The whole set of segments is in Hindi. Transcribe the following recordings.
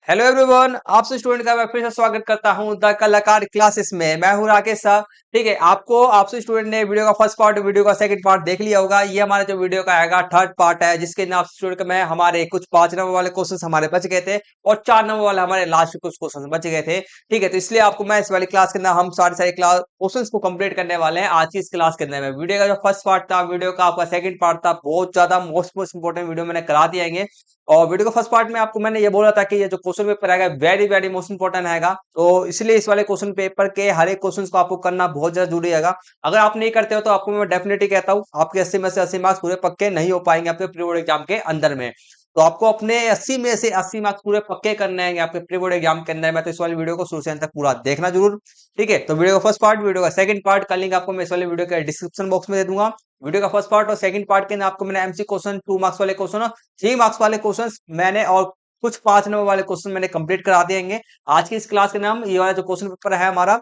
हेलो एवरीवन, आपसे स्टूडेंट का मैं फिर से स्वागत करता हूं द कलाकार क्लासेस में। मैं हूं राकेश सर। ठीक है, आपको आपसे स्टूडेंट ने वीडियो का फर्स्ट पार्ट वीडियो का सेकंड पार्ट देख लिया होगा। ये हमारा जो वीडियो का आएगा थर्ड पार्ट है, जिसके नाम स्टूडेंट में हमारे कुछ 5 नंबर वाले क्वेश्चन हमारे बच गए थे और 4 नंबर वाले हमारे लास्ट कुछ क्वेश्चन बच गए थे। ठीक है, तो इसलिए आपको मैं इस वाली क्लास के अंदर हम सारे क्लास क्वेश्चन को कंप्लीट करने वाले हैं आज की इस क्लास के अंदर में। वीडियो का जो फर्स्ट पार्ट था, वीडियो का आपका सेकंड पार्ट था, बहुत ज्यादा मोस्ट इंपोर्टेंट वीडियो मैंने करा दिए। और वीडियो का फर्स्ट पार्ट में आपको मैंने ये बोला था कि ये जो क्वेश्चन पेपर आएगा वेरी वेरी मोस्ट इंपोर्टेंट आएगा, तो इसलिए इस वाले क्वेश्चन पेपर के हर एक क्वेश्चन को आपको करना बहुत ज्यादा जरूरी है। अगर आप नहीं करते हो तो आपको मैं डेफिनेटली कहता हूँ आपके 80 में से 80 मार्क्स पूरे पक्के नहीं हो पाएंगे आपके प्री बोर्ड एग्जाम के अंदर में। तो आपको अपने 80 में से 80 मार्क्स पूरे पक्के करने हैं आपके प्री बोर्ड एग्जाम के अंदर में। तो इस वाली वीडियो को शुरू से अंत तक पूरा देखना जरूर। ठीक है, तो वीडियो का फर्स्ट पार्ट वीडियो का सेकंड पार्ट का लिंक आपको मैं इस वाले वीडियो के डिस्क्रिप्शन बॉक्स में दे दूंगा। वीडियो का फर्स्ट पार्ट और सेकंड पार्ट के अंदर आपको मैंने एमसी क्वेश्चन 2 मार्क्स वाले क्वेश्चन, 3 मार्क्स वाले क्वेश्चन मैंने और कुछ 5 नंबर वाले क्वेश्चन मैंने कंप्लीट करा देंगे। आज की इस क्लास के नाम ये वाला जो क्वेश्चन पेपर है हमारा,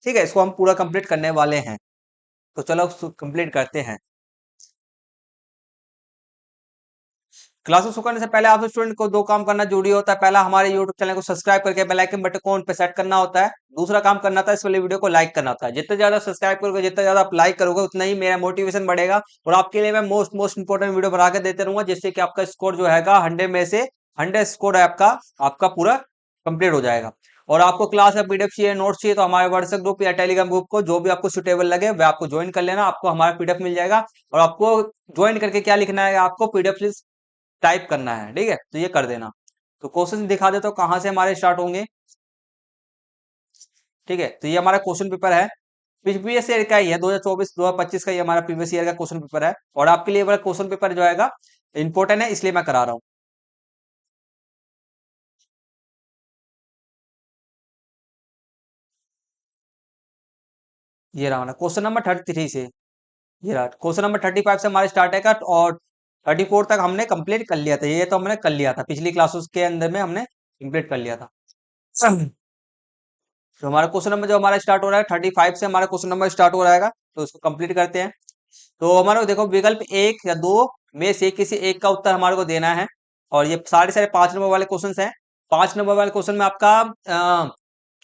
ठीक है, इसको हम पूरा कंप्लीट करने वाले हैं। तो चलो कंप्लीट करते हैं। क्लासेस शुरू करने से पहले आप स्टूडेंट को दो काम करना जरूरी होता है। पहला, हमारे यूट्यूब चैनल को सब्सक्राइब करके बेल आइकन बटन को ऑन पे सेट करना होता है। दूसरा काम करना होता है इस वाले वीडियो को लाइक करना होता है। जितने ज्यादा सब्सक्राइब करोगे, जितना ज्यादा आप लाइक करोगे, उतना ही मेरा मोटिवेशन बढ़ेगा और आपके लिए मैं मोस्ट इंपोर्टेंट वीडियो बना के देते रहूंगा, जिससे कि आपका स्कोर जो है 100 में से 100 स्कोर है आपका आपका पूरा कंप्लीट हो जाएगा। और आपको क्लास का पीडीएफ चाहिए, नोट्स चाहिए, तो हमारे व्हाट्सएप ग्रुप या टेलीग्राम ग्रुप को जो भी आपको सुटेबल लगे वह आपको ज्वाइन कर लेना। आपको हमारा पीडीएफ मिल जाएगा और आपको ज्वाइन करके क्या लिखना है, आपको पीडीएफ टाइप करना है। ठीक है, तो ये कर देना। तो क्वेश्चन दिखा दे तो कहां से हमारे स्टार्ट होंगे। ठीक है, तो ये हमारा क्वेश्चन पेपर है, प्रीवियस ईयर का ही है, 2024 2025 का ये हमारा प्रीवियस ईयर का क्वेश्चन पेपर है। और आपके लिए वाला क्वेश्चन पेपर जो आएगा इंपॉर्टेंट है, इसलिए मैं करा रहा हूं। ये रहा हमारा क्वेश्चन नंबर 33 से। ये रहा क्वेश्चन नंबर 35 से हमारे स्टार्ट है और 34 तक हमने कंप्लीट कर लिया था। ये तो हमने कर लिया था पिछली क्लासेस के अंदर में, हमने कंप्लीट कर लिया था। तो हमारा क्वेश्चन नंबर जो हमारा स्टार्ट हो रहा है 35 से, हमारा क्वेश्चन नंबर स्टार्ट हो रहेगा, तो इसको कंप्लीट करते हैं। तो हमारा देखो, विकल्प एक या दो में से किसी एक का उत्तर हमारे को देना है। और ये सारे 5 नंबर वाले क्वेश्चन हैं। 5 नंबर वाले क्वेश्चन में आपका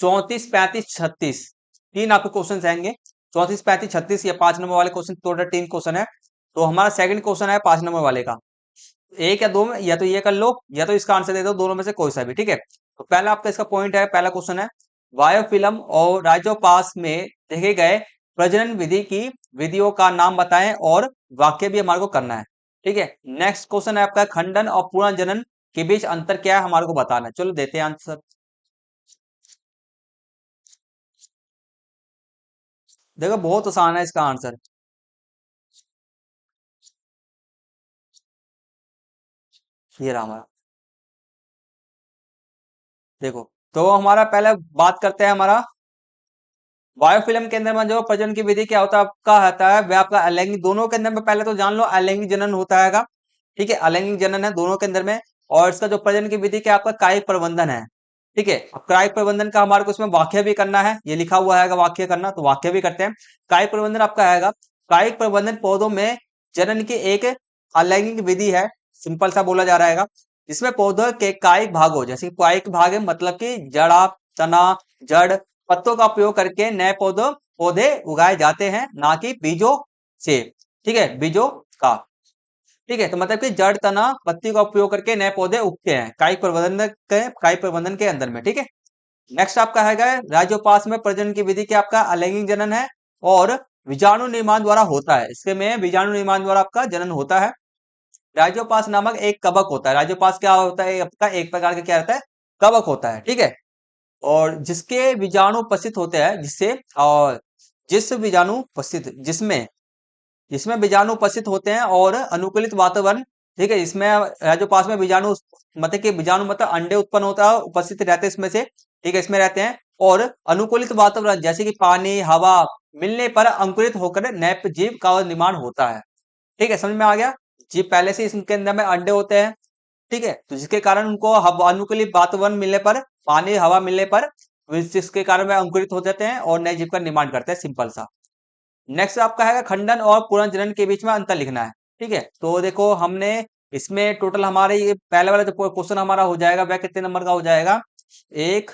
34 35 36 तीन आपके क्वेश्चन आएंगे। 34 35 36 या 5 नंबर वाले क्वेश्चन, टोटल 3 क्वेश्चन है। तो हमारा सेकंड क्वेश्चन है 5 नंबर वाले का। एक या दो में या तो ये कर लो या तो इसका आंसर दे दो, दोनों में से कोई सा भी। ठीक है, तो पहला आपका इसका पॉइंट है, पहला क्वेश्चन है, वायोफिल्म और राइजोपास में देखे गए प्रजनन विधि की विधियों का नाम बताएं और वाक्य भी हमारे को करना है। ठीक है, नेक्स्ट क्वेश्चन है आपका, खंडन और पुनर्जनन के बीच अंतर क्या है हमारे को बताना है। चलो देते हैं आंसर। देखो बहुत आसान है इसका आंसर। ये रहा हमारा, देखो। तो हमारा पहले बात करते हैं, हमारा बायोफिल्म के अंदर में जो प्रजनन की विधि क्या होता है आपका होता है वह आपका अलैंगिक, दोनों के अंदर में पहले तो जान लो अलैंगिक जनन होता है। ठीक है, अलैंगिक जनन है दोनों के अंदर में। और इसका जो प्रजनन की विधि क्या आपका कायिक प्रबंधन है। ठीक है, अब कायिक प्रबंधन का हमारे को इसमें वाक्य भी करना है, ये लिखा हुआ है वाक्य करना, तो वाक्य भी करते हैं। कायिक प्रबंधन आपका आएगा, कायिक प्रबंधन पौधों में जनन की एक अलैंगिक विधि है। सिंपल सा बोला जा रहा है, इसमें पौधों के कायिक भागों, जैसे कायिक भाग है मतलब कि जड़ा, तना, जड़, पत्तों का उपयोग करके नए पौधे उगाए जाते हैं, ना कि बीजों से। ठीक है, बीजों का। ठीक है, तो मतलब कि जड़, तना, पत्ती का उपयोग करके नए पौधे उगते हैं कायिक प्रबंधन के अंदर में। ठीक है, नेक्स्ट आपका है राज्योपास में प्रजनन की विधि क्या आपका अलैंगिक जनन है और बीजाणु निर्माण द्वारा होता है। इसके में बीजाणु निर्माण द्वारा आपका जनन होता है। राज्योपास नामक एक कवक होता है। राज्योपास क्या होता है आपका, एक प्रकार का क्या रहता है, कवक होता है। ठीक है, और जिसके बीजाणु उपस्थित होते हैं, जिससे और जिस बीजाणु उपस्थित जिसमें जिसमें बीजाणु उपस्थित होते हैं और अनुकूलित वातावरण। ठीक है, इसमें जो पास में बीजाणु मतलब कि बीजाणु मतलब अंडे उत्पन्न होता है, उपस्थित रहते हैं इसमें से। ठीक है, इसमें रहते हैं और अनुकूलित वातावरण जैसे कि पानी हवा मिलने पर अंकुरित होकर नए जीव का निर्माण होता है। ठीक है, समझ में आ गया। जीव पहले से इसके अंदर में अंडे होते हैं। ठीक है, तो जिसके कारण उनको अनुकूलित वातावरण मिलने पर, पानी हवा मिलने पर, जिसके कारण वे अंकुरित हो जाते हैं और नए जीव का निर्माण करते हैं। सिंपल सा। नेक्स्ट आपका है खंडन और पुनर्जनन के बीच में अंतर लिखना है। ठीक है, तो देखो हमने इसमें टोटल हमारे ये पहले वाला जो क्वेश्चन हमारा हो जाएगा वह कितने नंबर का हो जाएगा, 1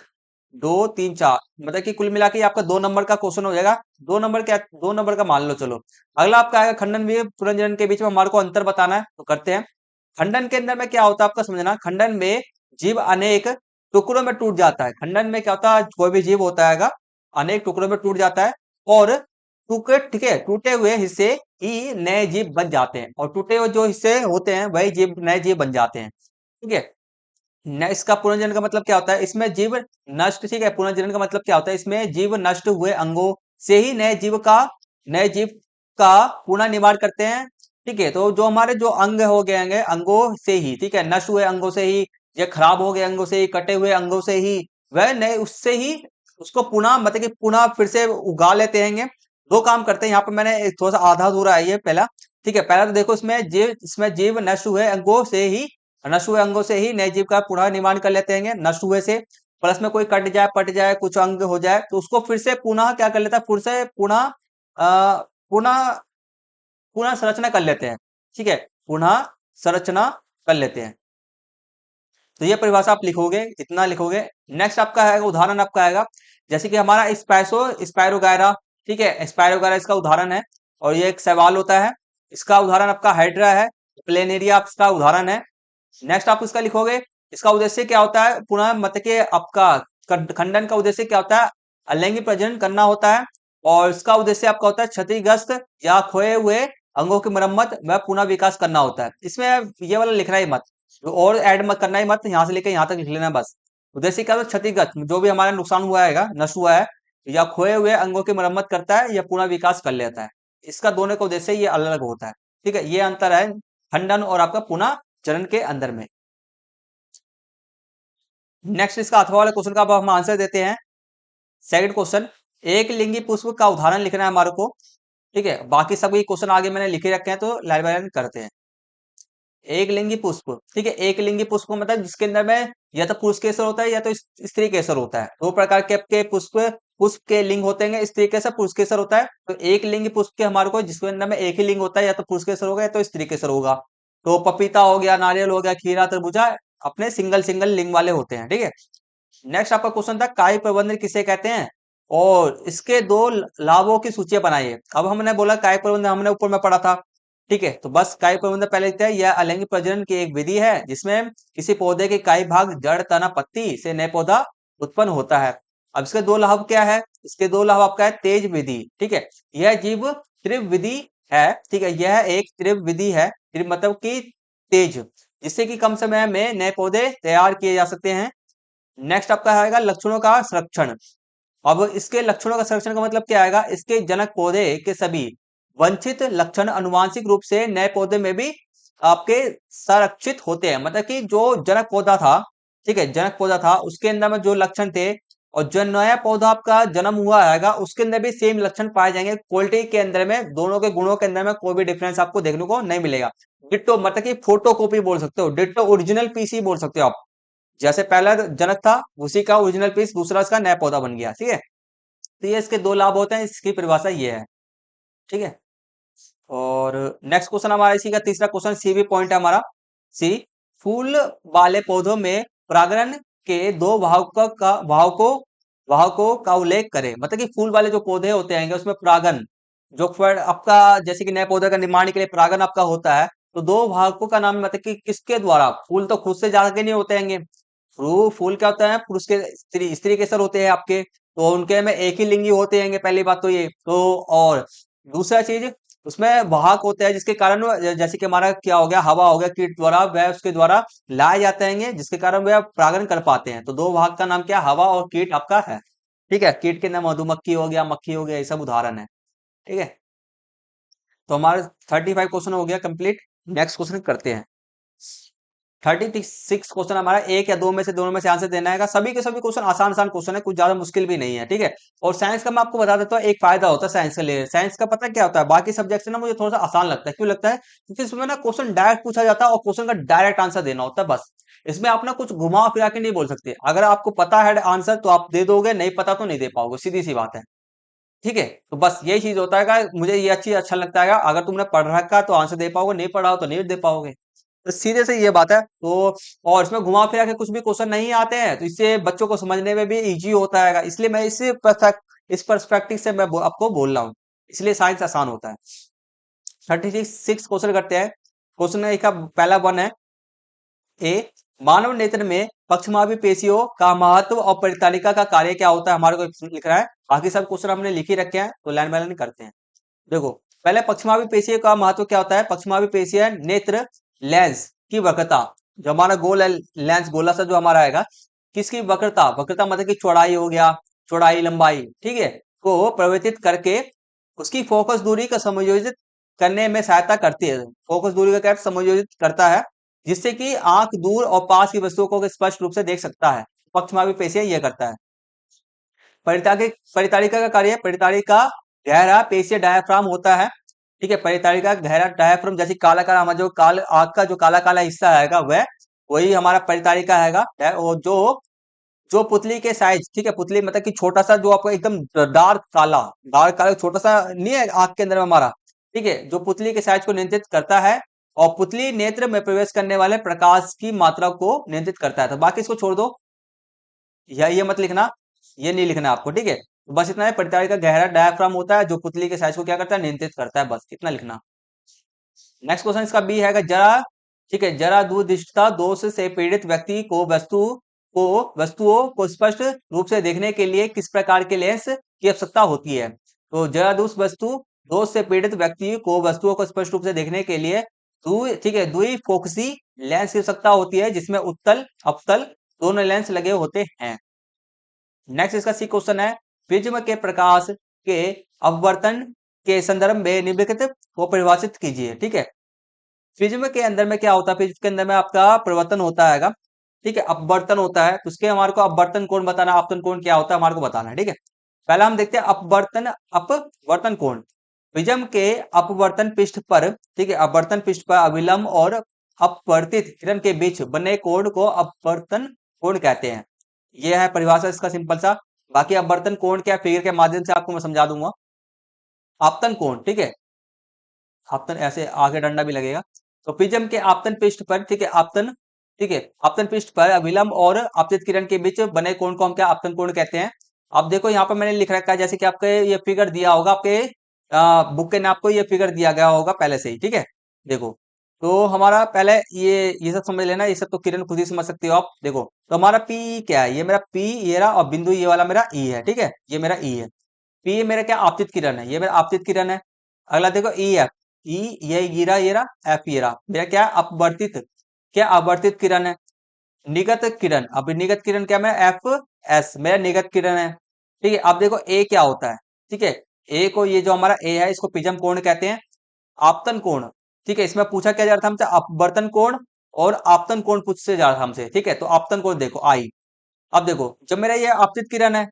2 3 4, मतलब कि कुल मिला के आपका 2 नंबर का क्वेश्चन हो जाएगा। 2 नंबर क्या, 2 नंबर का मान लो। चलो अगला आपका आएगा खंडन में पुनर्जनन के बीच में हमारे को अंतर बताना है, तो करते हैं। खंडन के अंदर में क्या होता है आपका समझना, खंडन में जीव अनेक टुकड़ों में टूट जाता है। खंडन में क्या होता है, कोई भी जीव होता है अनेक टुकड़ों में टूट जाता है, और टुकड़े, ठीक है, टूटे हुए हिस्से ही नए जीव बन जाते हैं, और टूटे हुए जो हिस्से होते हैं वही जीव नए जीव बन जाते हैं। ठीक है, इसका पुनर्जनन का मतलब क्या होता है, इसमें जीव नष्ट, ठीक है, पुनर्जनन का मतलब क्या होता है, इसमें जीव नष्ट हुए अंगों से ही नए जीव का पुनः निर्माण करते हैं। ठीक है, तो जो हमारे जो अंग हो गए हैं अंगों से ही, ठीक है, नष्ट हुए अंगों से ही, या खराब हो गए अंगों से ही, कटे हुए अंगों से ही, वह नए उससे ही उसको पुनः, मतलब कि पुनः फिर से उगा लेते हैं। दो काम करते हैं यहाँ पे, मैंने थोड़ा सा आधा अधूरा है ये पहला। ठीक है, पहला तो देखो, इसमें जीव नष्ट हुए अंगों से ही नए जीव का पुनः निर्माण कर लेते हैं, नष्ट हुए से। प्लस में कोई कट जाए, पट जाए, कुछ अंग हो जाए, तो उसको फिर से पुनः क्या कर लेता है, फिर से पुनः पुनः पुनः संरचना कर लेते हैं। ठीक है, पुनः संरचना कर लेते हैं। तो ये परिभाषा आप लिखोगे, इतना लिखोगे। नेक्स्ट आपका आएगा उदाहरण, आपका आएगा जैसे कि हमारा स्पायरोगायरा। ठीक है, स्पायरोगायरा इसका उदाहरण है, और ये एक सवाल होता है। इसका उदाहरण आपका हाइड्रा है, प्लेनेरिया इसका उदाहरण है। नेक्स्ट आप इसका लिखोगे, इसका उद्देश्य क्या होता है, पुनः मतलब कि आपका खंडन का उद्देश्य क्या होता है, अलैंगिक प्रजनन करना होता है। और इसका उद्देश्य आपका होता है क्षतिग्रस्त या खोए हुए अंगों की मरम्मत व पुनः विकास करना होता है। इसमें ये वाला लिखना ही मत, और ऐड मत करना ही मत, यहाँ से लेकर यहाँ तक लिख लेना बस। उद्देश्य क्या होता है, क्षतिग्रस्त, जो भी हमारा नुकसान हुआ है, नष्ट हुआ है, या खोए हुए अंगों की मरम्मत करता है या पुनः विकास कर लेता है। इसका दोनों का उद्देश्य ये अलग अलग होता है। ठीक है, ये अंतर है खंडन और आपका पुनः चरण के अंदर में। नेक्स्ट इसका अथवा वाले क्वेश्चन का अब हम आंसर देते हैं। सेकंड क्वेश्चन, एक लिंगी पुष्प का उदाहरण लिखना है हमारे को। ठीक है, बाकी सभी क्वेश्चन आगे मैंने लिखे रखे हैं, तो लाइन बाय लाइन करते हैं। एक लिंगी पुष्प, ठीक है, एक लिंगी पुष्प मतलब जिसके अंदर में या तो पुरुष केसर होता है या तो स्त्री केसर होता है। दो प्रकार के आपके पुष्प पुष्प के लिंग होते हैं, स्त्री केसर, पुरुष केसर होता है। तो एक लिंगी पुष्प के हमारे को जिसके अंदर में एक ही लिंग होता है, या तो पुरुष केसर होगा या तो स्त्री केसर होगा। तो पपीता हो गया, नारियल हो गया, खीरा, तरबूजा अपने सिंगल सिंगल लिंग वाले होते हैं। ठीक है, नेक्स्ट आपका क्वेश्चन था काय प्रबंधन किसे कहते हैं, और इसके दो लाभों की सूची बनाइए। अब हमने बोला काय प्रबंधन हमने ऊपर में पढ़ा था। ठीक है, तो बस काय प्रबंधन पहले लिखते हैं, यह अलैंगिक प्रजनन की एक विधि है जिसमें किसी पौधे के कई भाग, जड़, तना, पत्ती से नया पौधा उत्पन्न होता है। अब इसके दो लाभ क्या है, इसके दो लाभ आपका है तेज विधि। ठीक है, यह जीव त्रिव विधि है। ठीक है, यह एक त्रिव विधि है, त्रिव मतलब कि तेज, जिससे कि कम समय में नए पौधे तैयार किए जा सकते हैं। नेक्स्ट आपका आएगा लक्षणों का संरक्षण। अब इसके लक्षणों का संरक्षण का मतलब क्या आएगा, इसके जनक पौधे के सभी वंचित लक्षण अनुवांशिक रूप से नए पौधे में भी आपके संरक्षित होते हैं। मतलब कि जो जनक पौधा था, ठीक है, जनक पौधा था, उसके अंदर में जो लक्षण थे, और जो नया पौधा आपका जन्म हुआ आएगा उसके अंदर भी सेम लक्षण पाए जाएंगे। क्वालिटी के अंदर में, दोनों के गुणों के अंदर में कोई भी डिफरेंस आपको देखने को नहीं मिलेगा। डिट्टो मतलब कि फोटो कॉपी बोल सकते हो, डिट्टो ओरिजिनल पीस ही बोल सकते हो आप। जैसे पहला जनक था उसी का ओरिजिनल पीस दूसरा इसका नया पौधा बन गया। ठीक है, तो ये इसके दो लाभ होते हैं, इसकी परिभाषा ये है। ठीक है, और नेक्स्ट क्वेश्चन हमारा इसी का तीसरा क्वेश्चन, सी भी पॉइंट है हमारा। सी, फूल वाले पौधों में परागण के दो वाहकों का उल्लेख करें। मतलब कि फूल वाले जो पौधे होते हैं उसमें परागण, जो आपका जैसे कि नए पौधे का निर्माण के लिए परागण आपका होता है, तो दो वाहकों का नाम, मतलब कि किसके द्वारा, फूल तो खुद से जाके नहीं होते हैं। फूल क्या होता है, पुरुष के स्त्री केसर होते हैं आपके, तो उनके में एक ही लिंगी होते हैं, पहली बात तो ये तो। और दूसरा चीज, उसमें वाहक होते हैं जिसके कारण जैसे कि हमारा क्या हो गया, हवा हो गया, कीट द्वारा वह उसके द्वारा लाए जाते हैं, जिसके कारण वह परागण कर पाते हैं। तो दो वाहक का नाम क्या, हवा और कीट आपका है। ठीक है, कीट के नाम मधुमक्खी हो गया, मक्खी हो गया, ये सब उदाहरण है। ठीक है, तो हमारे 35 क्वेश्चन हो गया कंप्लीट। नेक्स्ट क्वेश्चन करते हैं। 36 क्वेश्चन हमारा, एक या दो में से, दोनों में से आंसर देना है। सभी के सभी क्वेश्चन आसान आसान क्वेश्चन है, कुछ ज्यादा मुश्किल भी नहीं है। ठीक है, और साइंस का मैं आपको बता देता हूँ, एक फायदा होता है साइंस के लिए। साइंस का पता है क्या होता है, बाकी सब्जेक्ट से ना मुझे थोड़ा सा आसान लगता है। क्यों लगता है, क्योंकि इसमें ना क्वेश्चन डायरेक्ट पूछा जाता है और क्वेश्चन का डायरेक्ट आंसर देना होता है बस। इसमें आप ना कुछ घुमा फिरा के नहीं बोल सकते। अगर आपको पता है आंसर तो आप दे दोगे, नहीं पता तो नहीं दे पाओगे, सीधी सी बात है। ठीक है, तो बस यही चीज होता है। मुझे ये चीज अच्छा लगता है, अगर तुमने पढ़ रखा तो आंसर दे पाओगे, नहीं पढ़ा हो तो नहीं दे पाओगे। तो सीधे से ये बात है। तो और इसमें घुमा फिरा के कुछ भी क्वेश्चन नहीं आते हैं, तो इससे बच्चों को समझने में भी इजी होता है, इसलिए मैं इस पर्सपेक्टिव से मैं आपको बोल रहा हूँ, इसलिए साइंस आसान होता है। 36 क्वेश्चन करते हैं। क्वेश्चन का पहला वन है, ए मानव नेत्र में पक्षमापी पेशियों का महत्व और परितालिका का कार्य क्या होता है, हमारे को लिख रहा है। बाकी सब क्वेश्चन हमने लिख ही रखे हैं, तो लाइन बाय लाइन करते हैं। देखो पहले पक्षमापी पेशियों का महत्व क्या होता है। पक्षमापी पेशी है नेत्र लेंस की वक्रता, जो हमारा गोल है लेंस गोला सा जो हमारा आएगा, किसकी वक्रता, वक्रता मतलब कि चौड़ाई हो गया, चौड़ाई लंबाई, ठीक है, को परिवर्तित करके उसकी फोकस दूरी का समायोजित करने में सहायता करती है। फोकस दूरी का क्या समायोजित करता है, जिससे कि आंख दूर और पास की वस्तुओं को स्पष्ट रूप से देख सकता है। पक्षमापी पेशियां यह करता है। परितालिका का कार्य, परितालिका गहरा पेशीय डायाफ्राम होता है, ठीक है। परितालिका गहरा डायाफ्राम, जैसे काला काला हमारा जो काल आंख का जो काला काला हिस्सा आएगा वह वही हमारा परितालिका आएगा। और जो जो पुतली के साइज, ठीक है, पुतली मतलब कि छोटा सा जो आपको एकदम डार्क काला छोटा सा नहीं है आंख के अंदर में हमारा, ठीक है, जो पुतली के साइज को नियंत्रित करता है और पुतली नेत्र में प्रवेश करने वाले प्रकाश की मात्रा को नियंत्रित करता है। तो बाकी इसको छोड़ दो, या ये मत लिखना, ये नहीं लिखना आपको, ठीक है। तो बस इतना है, परितालिका गहरा डायाफ्राम होता है जो पुतली के साइज को क्या करता है, नियंत्रित करता है, बस इतना लिखना। नेक्स्ट क्वेश्चन इसका बी है, जरा, ठीक है, जरा दूरदृष्टता दोष से पीड़ित व्यक्ति को वस्तुओं को स्पष्ट रूप से देखने के लिए किस प्रकार के लेंस की आवश्यकता होती है। तो जरा दोष से पीड़ित व्यक्ति को वस्तुओं को स्पष्ट रूप से देखने के लिए ठीक है, द्विफोकसी लेंस की आवश्यकता होती है, जिसमें उत्तल अपतल दोनों लेंस लगे होते हैं। नेक्स्ट इसका सी क्वेश्चन है, प्रिज्म के प्रकाश के अपवर्तन के संदर्भ में निम्नलिखित को परिभाषित कीजिए, ठीक है। प्रिज्म के अंदर में क्या होता है, प्रिज्म के अंदर में आपका परिवर्तन होता है, ठीक है, अपवर्तन होता है, तो उसके हमारे को अपवर्तन कोण बताना, अपवर्तन कोण क्या होता है हमारे को बताना है, ठीक है। पहला हम देखते हैं अपवर्तन कोण। प्रिज्म के अपवर्तन पृष्ठ पर, ठीक है, अपवर्तन पृष्ठ पर अविलंब और अपवर्तित किरण के बीच बने कोण को अपवर्तन कोण कहते हैं। ये है परिभाषा इसका सिंपल सा। बाकी अपवर्तन कोण क्या, फिगर के माध्यम से आपको मैं समझा दूंगा। आपतन कोण, ठीक है, आपतन ऐसे आगे डंडा भी लगेगा। तो प्रिज्म के आपतन पृष्ठ पर, ठीक है, ठीक है, आपतन पृष्ठ पर अविलंब और आपतित किरण के बीच बने कोण को हम क्या आपतन कोण कहते हैं। अब देखो यहाँ पर मैंने लिख रखा है, जैसे कि आपके ये फिगर दिया होगा, आपके बुक के ने आपको ये फिगर दिया गया होगा पहले से ही, ठीक है। देखो तो हमारा पहले ये सब समझ लेना, ये सब तो किरण खुद ही समझ सकते हो आप। देखो तो हमारा पी क्या है, ये मेरा पी ये रहा, और बिंदु ये वाला मेरा ई है, ठीक है, ये मेरा ई है। पी मेरा क्या आपतित किरण है, ये मेरा आपतित किरण है। अगला देखो ई एफ, ई ये गिरा ये रहा, एफ ये रहा, मेरा क्या अपवर्तित, क्या अपवर्तित किरण है। निगत किरण, अब निगत किरण क्या, मेरा एफ एस मेरा निगत किरण है, ठीक है। अब देखो ए क्या होता है, ठीक है, ए को ये जो हमारा ए है इसको प्रिज्म कोण कहते हैं। आपतन कोण, ठीक है, इसमें पूछा क्या जा रहा था हमसे, अपवर्तन कोण और आपतन कोण पूछते जा रहा था हमसे, ठीक है। तो आपतन कोण देखो आई, अब देखो जब मेरा ये आपतित किरण है,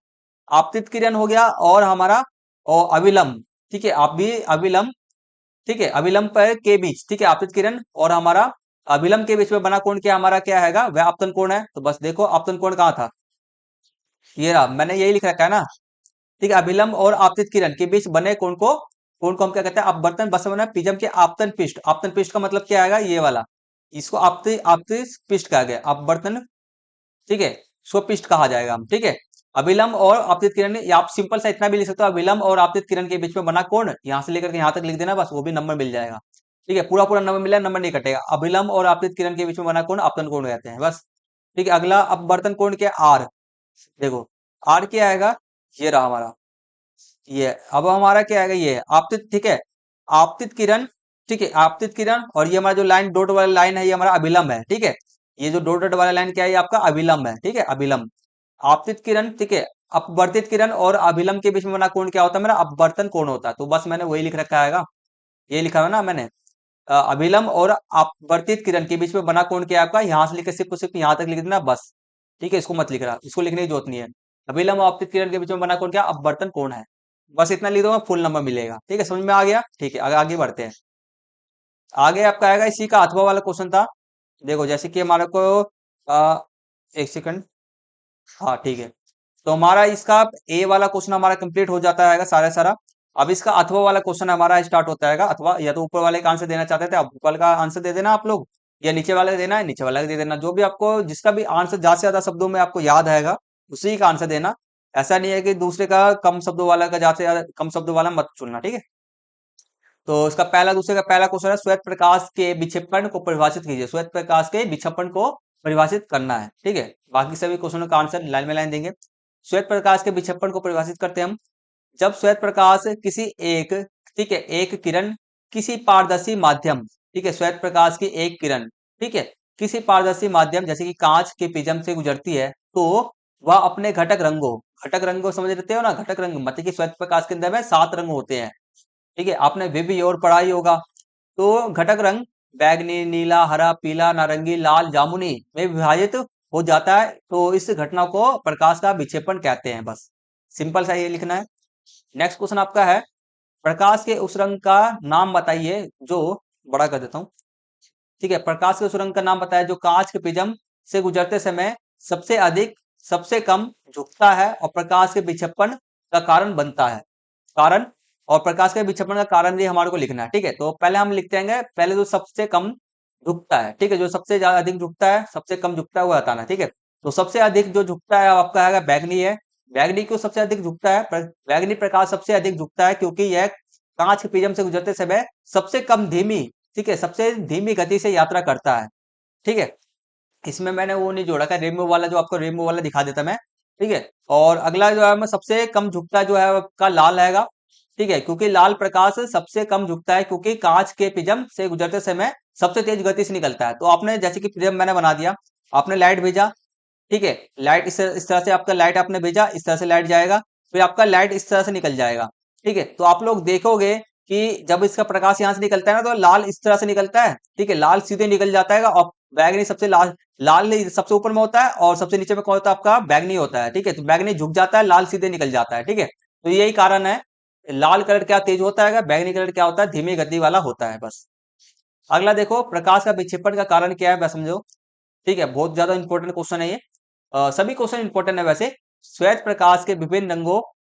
आपतित किरण हो गया और हमारा और अविलंब, ठीक है, आप भी अविलंब, ठीक है, अविलंब पर के बीच, ठीक है, आपतित किरण और हमारा अविलंब के बीच में बना कोण क्या हमारा क्या हैगा, वह आपतन कोण है। तो बस देखो आपतन कोण कहाँ था, ये रहा, मैंने यही लिख रखा है ना, ठीक है। अभिलंब और आपतित किरण के बीच बने कोण को हम क्या कहते हैं, अपवर्तन। बस बना प्रिज्म के आपतन पृष्ठ, आपतन पृष्ठ का मतलब क्या आएगा, ये वाला, इसको आपतित आपतित पृष्ठ कहा गया, अपवर्तन, ठीक है, स्वपृष्ठ कहा जाएगा हम, ठीक है। अभिलंब और आपतित किरण, या आप सिंपल सा इतना भी लिख सकते हो, अभिलंब और आपतित किरण के बीच में बना कोण, यहां से लेकर के यहां तक लिख देना, बस वो भी नंबर मिल जाएगा, ठीक है। पूरा पूरा नंबर मिला, नंबर नहीं कटेगा। अभिलंब और आपतित किरण के बीच में बना कोण आपतन कोण कहते हैं, बस, ठीक है। अगला अपवर्तन कोण क्या, आर, देखो आर क्या आएगा, ये रहा हमारा, ये अब हमारा क्या आएगा, ये आपतित, ठीक है, आपतित किरण, ठीक है, आपतित किरण, और ये हमारा जो लाइन डॉट वाला लाइन है ये हमारा अभिलंब है, ठीक है। ये जो डॉट डॉट वाला लाइन क्या है, ये आपका अभिलंब है, ठीक है, अभिलंब। आपतित किरण, ठीक है, अपवर्तित किरण और अभिलंब के बीच में बना कोण क्या होता है, मेरा अपवर्तन कोण होता है। तो बस मैंने वही लिख रखा है, ये लिखा है ना मैंने, अभिलंब और अपवर्तित किरण के बीच में बना कोण क्या है आपका, यहां से लेकर सिर्फ यहां तक लिख देना बस, ठीक है। इसको मत लिख रहा, इसको लिखने की जरूरत नहीं है। अभिलंब और आपतित किरण के बीच में बना कोण क्या, अपवर्तन कोण है, बस इतना लिख दो, फुल नंबर मिलेगा, ठीक है। समझ में आ गया, ठीक है, आगे बढ़ते हैं। आगे आपका आएगा इसी का अथवा वाला क्वेश्चन था। देखो जैसे कि हमारे को एक सेकंड, हाँ ठीक है। तो हमारा इसका ए वाला क्वेश्चन हमारा कंप्लीट हो जाता है सारा सारा। अब इसका अथवा वाला क्वेश्चन हमारा स्टार्ट होता है, अथवा या तो ऊपर वाले का आंसर देना चाहते थे, अब ऊपर का आंसर दे देना आप लोग, या नीचे वाले का देना है, नीचे वाला का दे देना, जो भी आपको जिसका भी आंसर ज्यादा से ज्यादा शब्दों में आपको याद आएगा उसी का आंसर देना। ऐसा नहीं है कि दूसरे का कम शब्दों वाला का ज्यादा से ज्यादा कम शब्दों वाला मत चुनना, ठीक है। तो इसका पहला दूसरे का पहला क्वेश्चन है, श्वेत प्रकाश के विक्षेपण को परिभाषित कीजिए। श्वेत प्रकाश के विक्षेपण को परिभाषित करना है, ठीक है। बाकी सभी क्वेश्चनों का आंसर लाइन में लाइन देंगे। श्वेत प्रकाश के विक्षेपण को परिभाषित करते हैं हम, जब श्वेत प्रकाश किसी एक, ठीक है, एक किरण किसी पारदर्शी माध्यम, ठीक है, श्वेत प्रकाश की एक किरण, ठीक है, किसी पारदर्शी माध्यम जैसे कि कांच के प्रिज्म से गुजरती है, तो वह अपने घटक रंगों समझ लेते हो ना, घटक रंग मतलब कि श्वेत प्रकाश के अंदर में 7 रंग होते हैं, ठीक है, आपने विबी और पढ़ा ही होगा। तो घटक रंग बैगनी, नीला, हरा, पीला, नारंगी, लाल, जामुनी में विभाजित हो जाता है, तो इस घटना को प्रकाश का विक्षेपण कहते हैं। बस सिंपल सा ये लिखना है। नेक्स्ट क्वेश्चन आपका है, प्रकाश के उस रंग का नाम बताइए जो, बड़ा कर देता हूं, ठीक है, प्रकाश के उस रंग का नाम बताइए जो कांच के प्रिज्म से गुजरते समय सबसे अधिक, सबसे कम झुकता है और प्रकाश के विक्षेपण का कारण बनता है। कारण और प्रकाश के विक्षेपण का कारण भी हमारे को लिखना है, ठीक है। तो पहले हम लिखते हैं, पहले जो सबसे कम झुकता है, ठीक है, जो सबसे ज्यादा अधिक झुकता है, सबसे कम झुकता है वो बताना है, ठीक है। तो सबसे अधिक जो झुकता है आपका है बैगनी है। बैगनी क्यों सबसे अधिक झुकता है? बैगनी प्रकाश सबसे अधिक झुकता है क्योंकि यह कांच के प्रिज्म से गुजरते समय सबसे कम धीमी, ठीक है, सबसे धीमी गति से यात्रा करता है, ठीक है। इसमें मैंने वो नहीं जोड़ा था रेनबो वाला, जो आपको रेनबो वाला दिखा देता मैं, ठीक है। और अगला जो है मैं सबसे कम झुकता जो है आपका लाल रहेगा, ठीक है, क्योंकि लाल प्रकाश सबसे कम झुकता है क्योंकि कांच के प्रिज्म से गुजरते समय सबसे तेज गति से निकलता है। तो आपने जैसे कि प्रिज्म मैंने बना दिया, आपने लाइट भेजा, ठीक है, लाइट इस तरह से आपका लाइट आपने भेजा, इस तरह से लाइट जाएगा, फिर आपका लाइट इस तरह से निकल जाएगा, ठीक है। तो आप लोग देखोगे कि जब इसका प्रकाश यहाँ से निकलता है ना तो लाल इस तरह से निकलता है, ठीक है, लाल सीधे निकल जाता है और बैगनी सबसे लाल, लाल सबसे ऊपर में होता है और सबसे नीचे में कौन होता है आपका बैगनी होता है, ठीक है। तो बैगनी झुक जाता है, लाल सीधे निकल जाता है, ठीक है। तो यही कारण है, लाल कलर क्या तेज होता है, बैगनी कलर क्या होता है धीमी गति वाला होता है। बस अगला देखो, प्रकाश का विक्षेपण का कारण क्या है बस समझो, ठीक है, बहुत ज्यादा इंपॉर्टेंट क्वेश्चन है ये। सभी क्वेश्चन इंपॉर्टेंट है वैसे। श्वेत प्रकाश के विभिन्न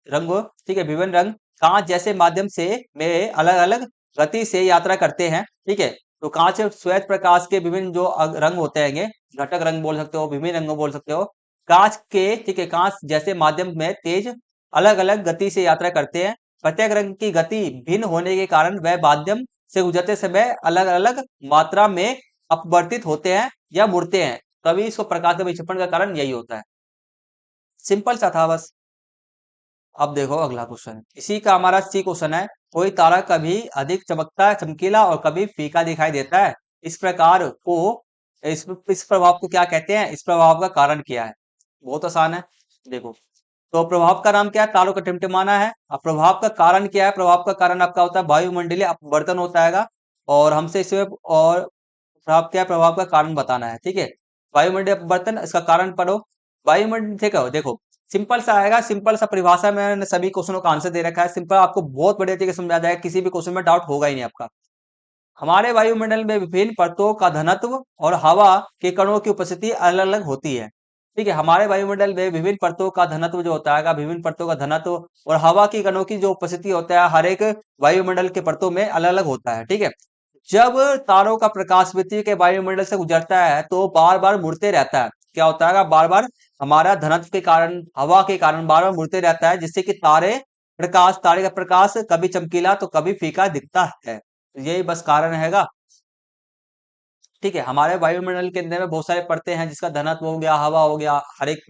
रंगों, ठीक है, विभिन्न रंग कांच जैसे माध्यम से में अलग अलग गति से यात्रा करते हैं, ठीक है। तो कांच श्वेत प्रकाश के विभिन्न जो रंग होते हैं, घटक रंग बोल सकते हो, विभिन्न रंग बोल सकते हो, कांच के, ठीक है, कांच जैसे माध्यम में तेज अलग अलग गति से यात्रा करते हैं। प्रत्येक रंग की गति भिन्न होने के कारण वह माध्यम से गुजरते समय अलग अलग मात्रा में अपवर्तित होते हैं या मुड़ते हैं, तभी इसको प्रकाश का विक्षेपण का कारण यही होता है। सिंपल सा था बस। अब देखो अगला क्वेश्चन, इसी का हमारा सी क्वेश्चन है, कोई तारा कभी अधिक चमकता चमकीला और कभी फीका दिखाई देता है, इस प्रकार को, इस प्रभाव को क्या कहते हैं, इस प्रभाव का कारण क्या है? बहुत आसान है, देखो। तो प्रभाव का नाम क्या है? तारों का टिमटिमाना है। अब प्रभाव का कारण क्या है? प्रभाव का कारण आपका होता है वायुमंडलीय अपवर्तन होता है, और हमसे इसमें और प्रभाव क्या है, प्रभाव का कारण बताना है, ठीक है। वायुमंडलीय अपवर्तन, इसका कारण पढ़ो। वायुमंडल, ठीक है, देखो सिंपल सा आएगा, सिंपल सा परिभाषा में मैंने सभी क्वेश्चनों का आंसर दे रखा है, सिंपल आपको बहुत बढ़िया तरीके से समझा जाएगा, किसी भी क्वेश्चन में डाउट होगा ही नहीं आपका। हमारे वायुमंडल में विभिन्न परतों का घनत्व और हवा के कणों की उपस्थिति अलग अलग होती है, ठीक है। हमारे वायुमंडल में विभिन्न परतों का घनत्व जो होता है, विभिन्न परतों का घनत्व और हवा की कणों की जो उपस्थिति होता है, हर एक वायुमंडल के परतों में अलग अलग होता है, ठीक है। जब तारों का प्रकाश पृथ्वी के वायुमंडल से गुजरता है तो बार बार मुड़ते रहता है, क्या होता है, बार बार हमारा घनत्व के कारण, हवा के कारण बार बार मुड़ते रहता है, जिससे कि तारे का प्रकाश कभी चमकीला तो कभी फीका दिखता है। यही बस कारण हैगा, ठीक है। हमारे वायुमंडल के अंदर में बहुत सारे परतें हैं, जिसका घनत्व हो गया, हवा हो गया, हर एक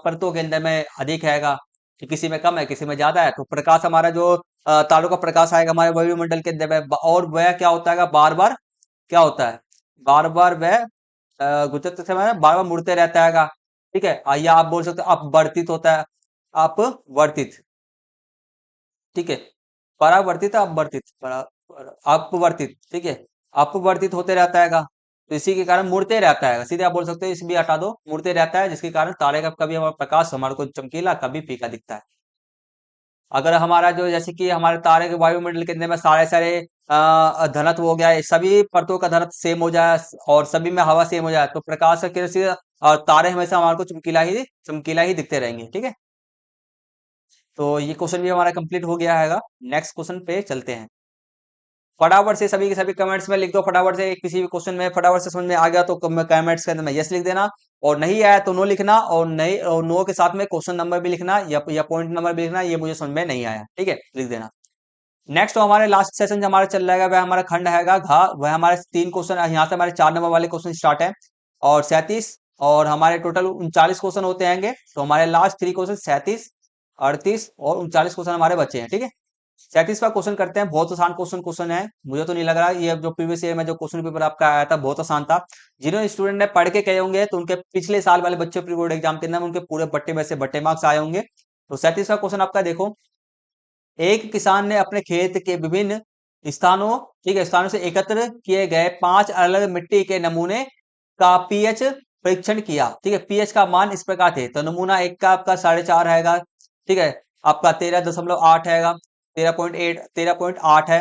परतों के अंदर में अधिक हैगा, कि किसी में कम है, किसी में ज्यादा है। तो प्रकाश हमारा जो तारों का प्रकाश आएगा हमारे वायुमंडल के अंदर में, और वह क्या होता है, बार बार क्या होता है, बार बार वह गुजरते समय बार बार मुड़ते रहता है, ठीक है। या आप बोल सकते हो अपवर्तित होता है, अपवर्तित, ठीक है, परावर्तित अपवर्तित, अपवर्तित, ठीक है, अपवर्तित होते रहता है, तो इसी के कारण मुड़ते रहता है, सीधे आप बोल सकते हो, इस भी हटा दो, मुड़ते रहता है, जिसके कारण तारे का कभी हमारा प्रकाश हमारे को चमकीला कभी फीका दिखता है। अगर हमारा जो, जैसे कि हमारे तारे के वायुमंडल के अंदर में सारे सारे घनत्व हो गया, सभी परतों का घनत्व सेम हो जाए और सभी में हवा सेम हो जाए, तो प्रकाश का किरण से और तारे हमेशा हमारे को चमकीला ही दिखते रहेंगे, ठीक है। तो ये क्वेश्चन भी हमारा कंप्लीट हो गया है। नेक्स्ट क्वेश्चन पे चलते हैं। फटाफट से सभी के सभी कमेंट्स में लिख दो, फटाफट से किसी भी क्वेश्चन में फटाफट से समझ में आ गया तो कमेंट्स के अंदर में यस लिख देना, और नहीं आया तो नो लिखना, और नहीं और नो के साथ में क्वेश्चन नंबर भी लिखना या पॉइंट नंबर भी लिखना, ये मुझे समझ में नहीं आया, ठीक है, लिख देना। नेक्स्ट तो हमारे लास्ट सेशन हमारा चल रहा है वह हमारा खंड हैगा घा, वह हमारे 3 क्वेश्चन, यहाँ से हमारे 4 नंबर वाले क्वेश्चन स्टार्ट है, और 37, और हमारे टोटल 39 क्वेश्चन होते हैंगे, तो हमारे लास्ट 3 क्वेश्चन 37, 38 और 39 क्वेश्चन हमारे बचे हैं, ठीक है। 37वां क्वेश्चन करते हैं, बहुत आसान क्वेश्चन है, मुझे तो नहीं लग रहा ये जो प्रीवियस ईयर में जो क्वेश्चन पेपर आपका आया था बहुत आसान था, जिन्होंने स्टूडेंट ने पढ़ के गए होंगे तो उनके पिछले साल वाले बच्चे प्री बोर्ड एग्जाम के अंदर उनके पूरे बट्टे में से बट्टे मार्क्स आए होंगे। तो 37वां क्वेश्चन आपका देखो, एक किसान ने अपने खेत के विभिन्न स्थानों, ठीक है, स्थानों से एकत्र किए गए 5 अलग मिट्टी के नमूने का पीएच परीक्षण किया, ठीक है, पीएच का मान इस प्रकार थे, तो नमूना 1 का आपका 4.5 रहेगा, ठीक है, आपका 13.8 हैगा, 13.8 13.8 है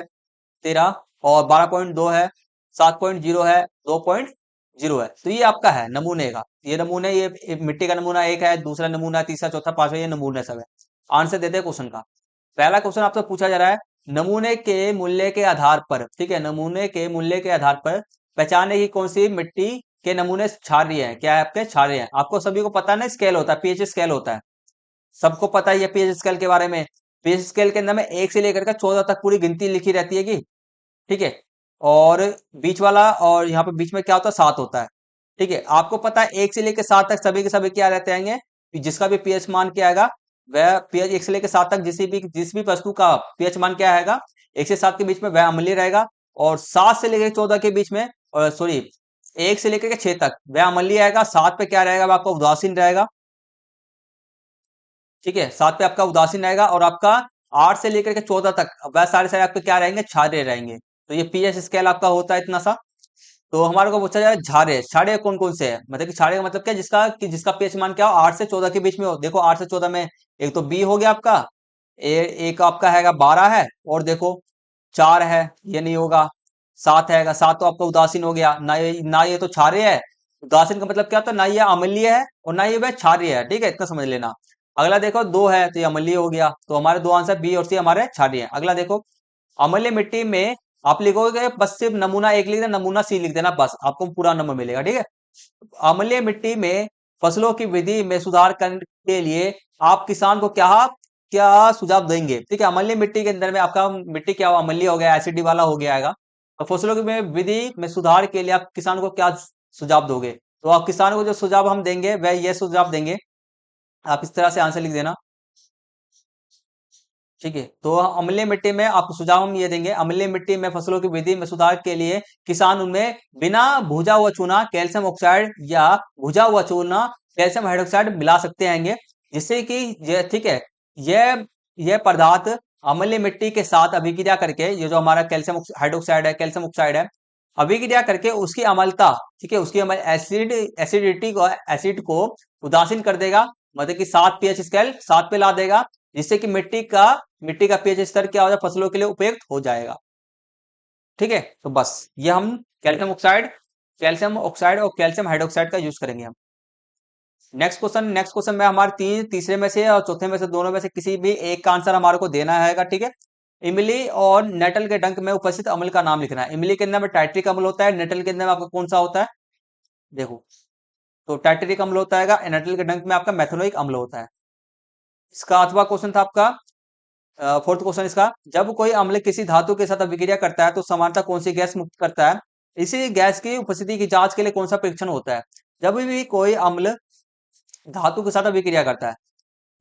13, और 12.2 है, 7.0 है, 2.0 है, तो ये आपका है नमूने का, ये नमूने, ये मिट्टी का नमूना 1 है, दूसरा नमूना, तीसरा, चौथा, पांचवा, ये नमूने सब है। आंसर देते हैं क्वेश्चन का। पहला क्वेश्चन आपसे पूछा जा रहा है, नमूने के मूल्य के आधार पर, ठीक है, नमूने के मूल्य के आधार पर पहचाने की कौन सी मिट्टी के नमूने क्षारीय है, क्या है आपके क्षारीय है। आपको सभी को पता है ना, स्केल होता है, पीएच स्केल होता है, सबको पता है ये पीएच स्केल के बारे में। पीएच स्केल के अंदर में 1 से लेकर के 14 तक पूरी गिनती लिखी रहती है कि, ठीक है, और बीच वाला, और यहाँ पे बीच में क्या होता है, 7 होता है, ठीक है। आपको पता है 1 से लेकर 7 तक सभी के सभी क्या रहते हैं, जिसका भी पीएच मान क्या आएगा, वह पीएच 1 से लेकर 7 तक जिस भी वस्तु का पीएच मान क्या आएगा, 1 से 7 के बीच में वह अम्लीय रहेगा, और 7 से लेकर 14 के बीच में, और सॉरी 1 से लेकर के 6 तक वह अम्लीय आएगा, 7 पे क्या रहेगा, वह आपका उदासीन रहेगा, ठीक है, 7 पे आपका उदासीन रहेगा, और आपका 8 से लेकर के 14 तक वह सारे आपके क्या रहेंगे, क्षारीय रहेंगे। तो ये पीएच स्केल आपका होता है इतना सा। तो हमारे को पूछा जाए क्षारीय, क्षारीय कौन कौन से है, मतलब कि क्षारीय का मतलब क्या, जिसका पीएच मान क्या हो, 8 से 14 के बीच में हो। देखो 8 से 14 में एक तो बी हो गया आपका, एक आपका हैगा 12 है, और देखो 4 है, ये नहीं होगा, 7 हैगा, 7 तो आपका उदासीन हो गया, ना ये तो क्षारीय है। उदासीन का मतलब क्या होता है, ना ये अम्लीय है और ना ये वह क्षारीय है, ठीक है, इतना समझ लेना। अगला देखो 2 है, तो ये अम्लीय हो गया, तो हमारे 2 आंसर बी और सी हमारे क्षारीय है। अगला देखो, अम्लीय मिट्टी में आप लिखोगे बस सिर्फ नमूना 1 लिख देना, नमूना सी लिख देना, बस आपको पूरा नंबर मिलेगा, ठीक है। अम्लीय मिट्टी में फसलों की वृद्धि में सुधार करने के लिए आप किसान को क्या क्या सुझाव देंगे, ठीक है। अम्लीय मिट्टी के अंदर में आपका मिट्टी क्या हुआ, अम्लीय हो गया, एसिडी वाला हो गया है, तो फसलों की में वृद्धि में सुधार के लिए आप किसान को क्या सुझाव दोगे। तो आप किसान को जो सुझाव हम देंगे वह ये सुझाव देंगे, आप इस तरह से आंसर लिख देना, ठीक है। तो अम्लीय मिट्टी में आपको सुझाव हम ये देंगे, अम्लीय मिट्टी में फसलों की वृद्धि में सुधार के लिए किसान उनमें बिना भुजा हुआ चूना कैल्शियम ऑक्साइड या भुजा हुआ चूना कैल्शियम हाइड्रोक्साइड मिला सकते हैं, जिससे कि ये, ठीक है, यह पदार्थ अम्लीय मिट्टी के साथ अभिक्रिया करके, ये जो हमारा कैल्शियम हाइड्रोक्साइड है, कैल्शियम ऑक्साइड है, अभिक्रिया करके उसकी अम्लता, ठीक है, उसकी एसिडिटी को, एसिड को उदासीन कर देगा, मतलब कि 7 पीएच स्केल 7 पे ला देगा, जिससे कि मिट्टी का पीएच स्तर क्या हो जाए, फसलों के लिए उपयुक्त हो जाएगा, ठीक है। तो बस ये हम कैल्शियम ऑक्साइड और कैल्शियम हाइड्रोक्साइड का यूज करेंगे हम। नेक्स्ट क्वेश्चन में हमारे तीसरे में से और चौथे में से दोनों में से किसी भी एक का आंसर हमारे को देना है, ठीक है। इमली और नेटल के डंक में उपस्थित अम्ल का नाम लिखना है। इमली के अंदर में टाइट्रिक अम्ल होता है, नेटल के अंदर में आपका कौन सा होता है, देखो, तो टाइट्रिक अम्ल होता है, नेटल के डंक में आपका मेथनोइक अम्ल होता है। इसका अथवा क्वेश्चन था आपका, फोर्थ क्वेश्चन इसका, जब कोई अम्ल किसी धातु के साथ अभिक्रिया करता है तो समानता कौन सी गैस मुक्त करता है, इसी गैस की उपस्थिति की जांच के लिए कौन सा परीक्षण होता है। जब भी कोई अम्ल धातु के साथ अभिक्रिया करता है,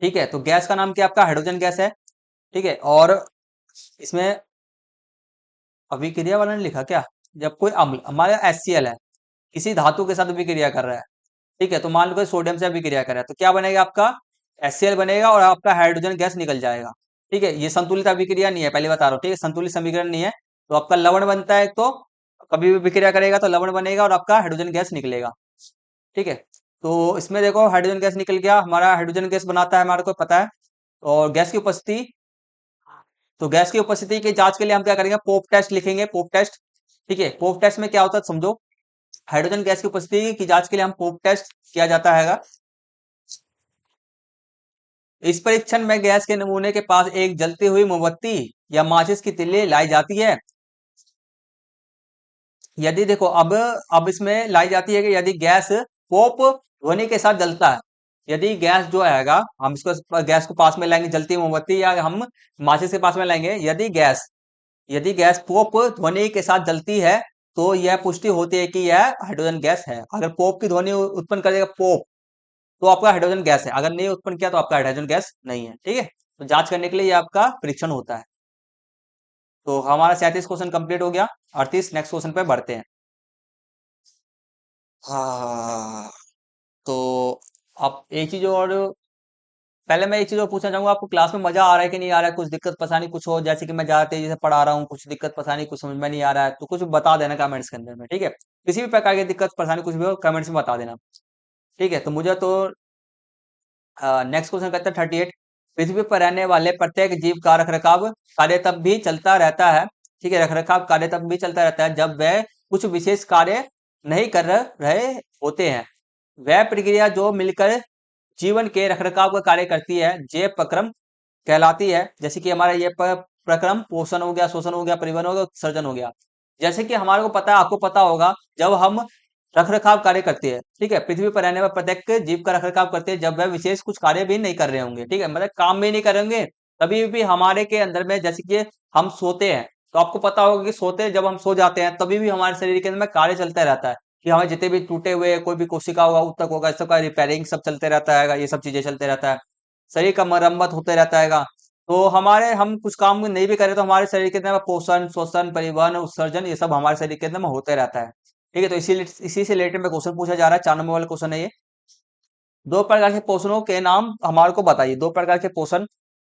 ठीक है, तो गैस का नाम क्या आपका हाइड्रोजन गैस है, ठीक है। और इसमें अभिक्रिया वाला ने लिखा क्या, जब कोई अम्ल हमारे HCl है, किसी धातु के साथ अभिक्रिया कर रहा है, ठीक है, तो मान लो कोई सोडियम से अभिक्रिया कर रहा है, तो क्या बनेगा आपका HCl बनेगा, और आपका हाइड्रोजन गैस निकल जाएगा, ठीक है। ये संतुलित अभिक्रिया नहीं है, पहले बता रहा हूँ, ठीक है, संतुलित समीकरण नहीं है। तो आपका लवण बनता है, तो कभी भी अभिक्रिया करेगा तो लवण बनेगा और आपका हाइड्रोजन गैस निकलेगा, ठीक है। तो इसमें देखो हाइड्रोजन गैस निकल गया, हमारा हाइड्रोजन गैस बनाता है, हमारे को पता है। और गैस की उपस्थिति, तो गैस की उपस्थिति की जांच के लिए हम क्या करेंगे, पोप टेस्ट लिखेंगे, पोप टेस्ट, ठीक है। पोप टेस्ट में क्या होता है समझो, हाइड्रोजन गैस की उपस्थिति की जांच के लिए हम पोप टेस्ट किया जाता है। इस परीक्षण में गैस के नमूने के पास एक जलती हुई मोमबत्ती या माचिस की तिल्ली लाई जाती है, यदि देखो अब इसमें लाई जाती है कि यदि गैस पोप ध्वनि के साथ जलता है, यदि गैस जो आएगा हम इसको गैस को पास में लाएंगे, जलती मोमबत्ती या हम माचिस के पास में लाएंगे, यदि गैस पोप ध्वनि के साथ जलती है तो यह पुष्टि होती है कि यह हाइड्रोजन गैस है। अगर पोप की ध्वनि उत्पन्न करेगा पोप, तो आपका हाइड्रोजन गैस है। अगर नहीं उत्पन्न किया तो आपका हाइड्रोजन गैस नहीं है। ठीक है, तो जांच करने के लिए ये आपका परीक्षण होता है। तो हमारा 37 क्वेश्चन कंप्लीट हो गया। 38 नेक्स्ट क्वेश्चन पे बढ़ते हैं। हाँ, तो अब एक चीज और, पहले मैं एक चीज और पूछना चाहूंगा, आपको क्लास में मजा आ रहा है कि नहीं आ रहा है? कुछ दिक्कत परेशानी कुछ हो, जैसे कि मैं ज्यादा तेजी से पढ़ा रहा हूँ, कुछ दिक्कत परेशानी कुछ समझ में नहीं आ रहा है, तो कुछ बता देना कमेंट्स के अंदर में। ठीक है, किसी भी प्रकार की दिक्कत परेशानी कुछ भी हो कमेंट्स में बता देना। ठीक है, तो मुझे तो नेक्स्ट क्वेश्चन कहता है 38। पृथ्वी पर रहने वाले प्रत्येक जीव का रखरखाव कार्य तब भी चलता रहता है। ठीक है, रखरखाव कार्य तब भी चलता रहता है जब वह कुछ विशेष कार्य नहीं कर रहे होते हैं। वह प्रक्रिया जो मिलकर जीवन के रखरखाव का कार्य करती है जैव प्रक्रम कहलाती है। जैसे कि हमारा ये प्रक्रम पोषण हो गया, शोषण हो गया, परिवहन हो गया, उत्सर्जन हो गया। जैसे कि हमारे को पता है, आपको पता होगा, जब हम रखरखाव कार्य करते हैं, ठीक है, पृथ्वी पर रहने वाले प्रत्येक जीव का रखरखाव करते हैं जब वह विशेष कुछ कार्य भी नहीं कर रहे होंगे। ठीक है, मतलब काम भी नहीं करेंगे, तभी भी हमारे के अंदर में, जैसे कि हम सोते हैं, तो आपको पता होगा कि सोते जब हम सो जाते हैं तभी भी हमारे शरीर के अंदर में कार्य चलता रहता है कि हमें जितने भी टूटे हुए कोई भी कोशिका होगा, ऊतक होगा, सबका रिपेयरिंग सब चलते रहता है, ये सब चीजें चलते रहता है, शरीर का मरम्मत होते रहता है। तो हमारे हम कुछ काम नहीं भी करें तो हमारे शरीर के अंदर में पोषण, शोषण, परिवहन, उत्सर्जन, ये सब हमारे शरीर के अंदर में होते रहता है। ठीक है, तो इसी से रिलेटेड में क्वेश्चन पूछा जा रहा है। 4 नंबर वाला क्वेश्चन है ये। दो प्रकार के पोषणों के नाम हमारे को बताइए। दो प्रकार के पोषण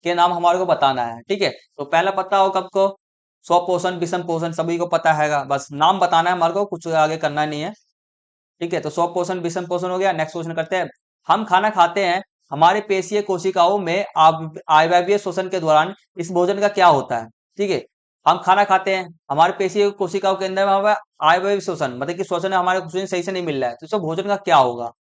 के नाम हमारे को बताना है। ठीक है, तो पहला पता हो कब को, स्वपोषण, विषम पोषण, सभी को पता है, बस नाम बताना है हमारे को, कुछ आगे करना नहीं है। ठीक है, तो स्वपोषण, विषम पोषण हो गया। नेक्स्ट क्वेश्चन करते हैं। हम खाना खाते हैं, हमारे पेशीय कोशिकाओं में आयवैवीय शोषण के दौरान इस भोजन का क्या होता है? ठीक है, हम खाना खाते हैं, हमारे पेशीय कोशिकाओं के अंदर में हमारा आयवैविक शोषण, मतलब कि शोषण हमारे को सही से नहीं मिल रहा है, तो इसको भोजन का क्या होगा?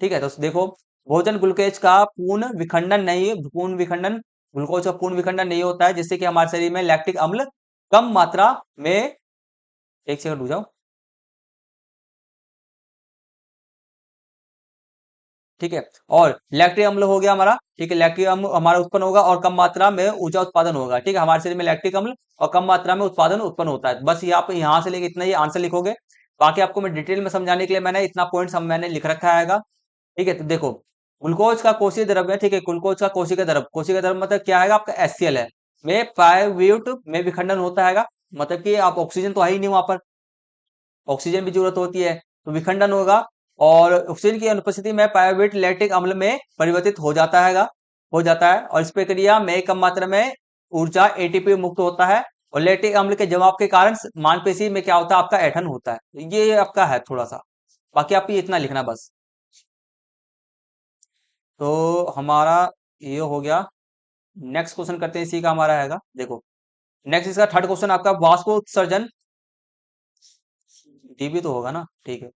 ठीक है, तो देखो, भोजन ग्लूकोज का पूर्ण विखंडन नहीं, पूर्ण विखंडन, ग्लूकोज का पूर्ण विखंडन नहीं होता है, जिससे कि हमारे शरीर में लैक्टिक अम्ल कम मात्रा में, एक सेकंड रुक जाओ। ठीक है, और लैक्टिक अम्ल हो गया हमारा। ठीक है, लैक्टिक अम्ल हमारा उत्पन्न होगा और कम मात्रा में ऊर्जा उत्पादन होगा। ठीक है, हमारे शरीर में लैक्टिक अम्ल और कम मात्रा में उत्पादन उत्पन्न होता है। बस ये आप यहां से लेके इतना ही आंसर लिखोगे। बाकी आपको मैं डिटेल में समझाने के लिए मैंने इतना पॉइंट मैंने लिख रखा है। ठीक है, तो देखो, ग्लूकोज का कोशीय द्रव्य, ठीक है, ग्लूकोज का कोशिका द्रव्य मतलब क्या है आपका? HCl है, में पायरुवेट में विखंडन होता है, मतलब कि आप ऑक्सीजन तो है ही नहीं वहां पर, ऑक्सीजन भी जरूरत होती है, तो विखंडन होगा और ऑक्सीजन की अनुपस्थिति में पायरुवेट लैक्टिक अम्ल में परिवर्तित हो जाता है और इस प्रक्रिया में कम मात्रा में ऊर्जा एटीपी मुक्त होता है और लैक्टिक अम्ल के जमाव के कारण मांसपेशी में क्या होता है? आपका ऐठन होता है। ये आपका है थोड़ा सा, बाकी आप ये इतना लिखना बस। तो हमारा ये हो गया। नेक्स्ट क्वेश्चन करते हैं, इसी का हमारा हैगा, देखो, नेक्स्ट इसका थर्ड क्वेश्चन आपका, वाष्पोत्सर्जन, डीबी तो होगा ना? ठीक है,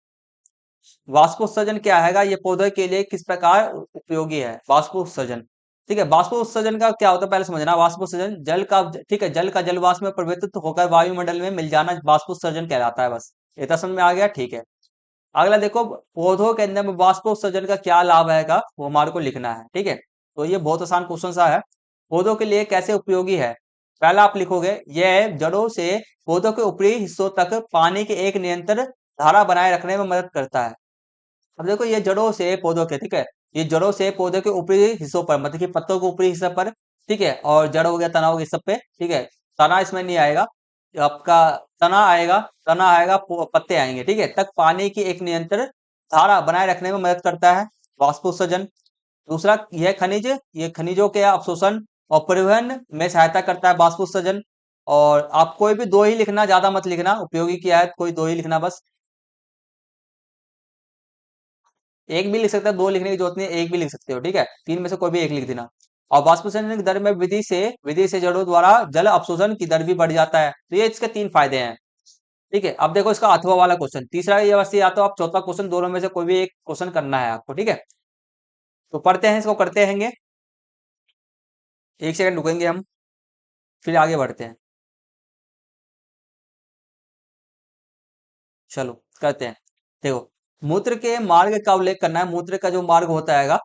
वाष्पोत्सर्जन क्या हैगा? ये पौधे के लिए किस प्रकार उपयोगी है वाष्पोत्सर्जन? ठीक है, वाष्पोत्सर्जन का क्या होता है पहले समझना। वाष्पोत्सर्जन जल का, ठीक है, जल का जलवाष्प में परिवर्तित होकर वायुमंडल में मिल जाना वाष्पोत्सर्जन कहलाता है। बस इतना समझ में आ गया? ठीक है, अगला देखो, पौधों के अंदर में वाष्पोत्सर्जन का क्या लाभ है, वो हमारे को लिखना है। ठीक है, तो ये बहुत आसान क्वेश्चन सा है। पौधों के लिए कैसे उपयोगी है? पहला आप लिखोगे, यह जड़ों से पौधों के ऊपरी हिस्सों तक पानी की एक निरंतर धारा बनाए रखने में मदद करता है। अब देखो, ये जड़ों से पौधों के, ठीक है, ये जड़ों से पौधे के ऊपरी हिस्सों पर, मतलब कि पत्तों के ऊपरी हिस्से पर, ठीक है, और जड़ हो गया, तना हो गया, इस सब पे, ठीक है, तना इसमें नहीं आएगा, आपका तना आएगा, पत्ते आएंगे, ठीक है, तक पानी की एक निरंतर धारा बनाए रखने में मदद करता है वाष्पोत्सर्जन। दूसरा, ये खनिजों के अवशोषण और परिवहन में सहायता करता है वाष्पोत्सर्जन। और आप कोई भी दो ही लिखना, ज्यादा मत लिखना, उपयोगी क्या है कोई दो ही लिखना बस। एक भी लिख सकते हो, दो लिखने की जरूरत नहीं है, एक भी लिख सकते हो। ठीक है, तीन में से कोई भी एक लिख देना। और वाष्पोत्सर्जन की दर में विधि से जड़ों द्वारा जल अवशोषण की दर भी बढ़ जाता है। तो ये इसके 3 फायदे हैं। ठीक है, अब देखो इसका अथवा वाला क्वेश्चन, तीसरा ये बस, या तो आप चौथा क्वेश्चन, दोनों में से कोई भी एक क्वेश्चन करना है आपको। ठीक है, तो पढ़ते हैं, इसको करते हैंगे। एक सेकंड रुकेंगे हम, फिर आगे बढ़ते हैं। चलो करते हैं। देखो, मूत्र के मार्ग का उल्लेख करना है। मूत्र का जो मार्ग होता है,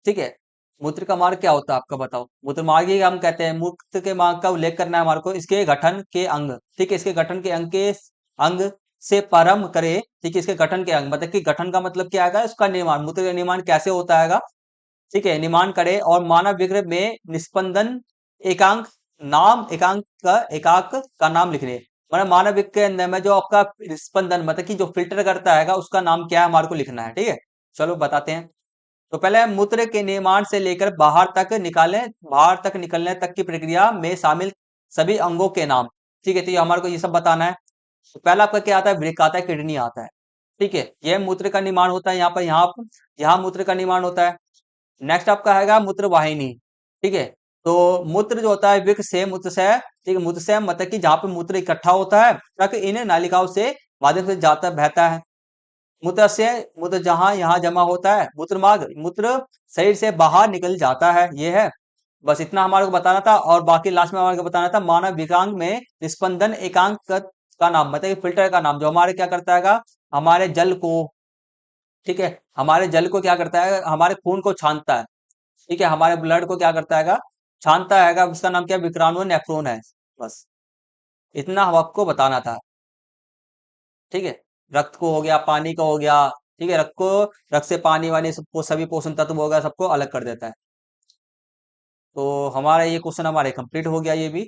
ठीक है, मूत्र का मार्ग क्या होता है आपका बताओ। मूत्र मार्ग ही हम कहते हैं। मूत्र के मार्ग का उल्लेख करना है हमारे को, इसके गठन के अंग, ठीक है, इसके गठन के अंग से प्रारंभ करे, ठीक है, इसके गठन के अंग मतलब कि गठन का मतलब क्या आएगा, उसका निर्माण, मूत्र का निर्माण कैसे होता है, ठीक है, निर्माण करे और मानव विग्रह में निस्पंदन एकांक एकांक का नाम लिखने, मतलब मानव विग्रह के अंदर में जो आपका निस्पंदन मतलब कि जो फिल्टर करता है उसका नाम क्या है हमारे को लिखना है, ठीक है। चलो बताते हैं। तो पहले मूत्र के निर्माण से लेकर बाहर तक निकलने तक की प्रक्रिया में शामिल सभी अंगों के नाम, ठीक है, तो ये हमारे को ये सब बताना है। तो पहला आपका क्या आता है, वृक्क आता है, किडनी आता है, ठीक है, यह मूत्र का निर्माण होता है। यहाँ मूत्र का निर्माण होता है। नेक्स्ट आपका आएगा मूत्र वाहिनी, ठीक है। तो मूत्र जो होता है विक से मूत्रशय, ठीक है, मूत्रशय मतलब कि जहां पे मूत्र इकट्ठा होता है तक इन नालिकाओं से माध्यम से जाता बहता है। मूत्राशय मूत्र जहां यहाँ जमा होता है। मूत्र मार्ग मूत्र शरीर से बाहर निकल जाता है, ये है। बस इतना हमारे को बताना था और बाकी लास्ट में हमारे को बताना था मानव विकांग में निस्पंदन एकांक का नाम मतलब कि फिल्टर का नाम जो हमारे क्या करता है, हमारे जल को, ठीक है, हमारे जल को क्या करता है, हमारे खून को छानता है, ठीक है, हमारे ब्लड को क्या करता है, छानता है। उसका नाम क्या, विक्राणु नेफ्रोन है। बस इतना हम आपको बताना था, ठीक है। रक्त को हो गया, पानी का हो गया, ठीक है, रक्त से पानी वानी सबको सभी पोषण तत्व हो गया, सबको अलग कर देता है। तो हमारा ये क्वेश्चन हमारे कंप्लीट हो गया। ये भी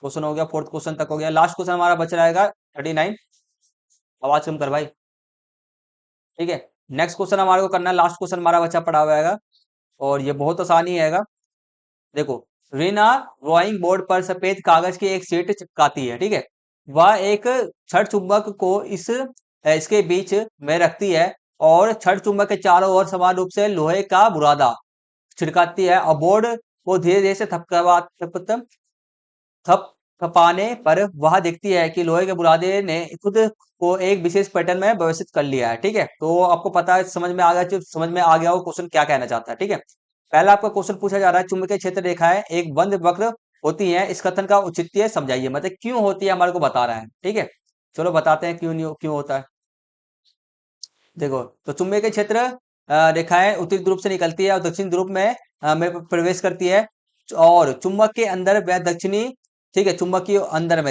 क्वेश्चन हो गया, फोर्थ क्वेश्चन तक हो गया। लास्ट क्वेश्चन हमारा बच रहेगा 39। आवाज कम कर भाई, ठीक है। नेक्स्ट क्वेश्चन हमारे को करना है, लास्ट क्वेश्चन हमारा बच्चा पड़ा हुआ है और ये बहुत आसानी है। देखो, रीना ड्राइंग बोर्ड पर सफेद कागज की एक शीट चिपकाती है, ठीक है। वह एक छड़ चुंबक को इसके बीच में रखती है और छड़ चुंबक के चारों ओर समान रूप से लोहे का बुरादा छिड़काती है और बोर्ड को धीरे धीरे से थप थपाने पर वह देखती है कि लोहे के बुरादे ने खुद को एक विशेष पैटर्न में व्यवस्थित कर लिया है, ठीक है। तो आपको पता है, समझ में आ गया वो क्वेश्चन क्या कहना चाहता है, ठीक है। पहला आपका क्वेश्चन पूछा जा रहा है, चुंबकीय क्षेत्र रेखाएं एक बंद वक्र होती है, इस कथन का औचित्य समझाइए, मतलब क्यों होती है हमारे को बता रहा है, ठीक है। चलो बताते हैं क्यों नहीं क्यों होता है। देखो, तो चुंबकीय क्षेत्र रेखाएं उत्तरी ध्रुव से निकलती है और दक्षिण ध्रुव में प्रवेश करती है और चुंबक के अंदर वह दक्षिणी, ठीक है, चुंबक के अंदर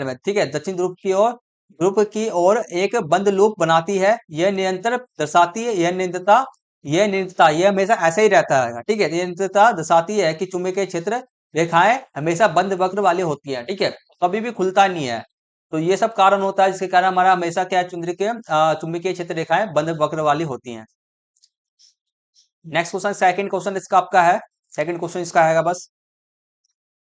में, ठीक है, दक्षिण ध्रुव की ओर एक बंद लूप बनाती है। यह निरंतर दर्शाती है, यह हमेशा ऐसा ही रहता है, ठीक है। निरंतरता दर्शाती है कि चुंबकीय क्षेत्र रेखाएं हमेशा बंद वक्र वाली होती है, ठीक है, कभी भी खुलता नहीं है। तो ये सब कारण होता है जिसके कारण हमारा हमेशा क्या है, चुंबकीय क्षेत्र रेखाएं बंद वक्र वाली होती हैं। नेक्स्ट क्वेश्चन, सेकंड क्वेश्चन इसका आपका है, सेकंड क्वेश्चन इसका आएगा बस।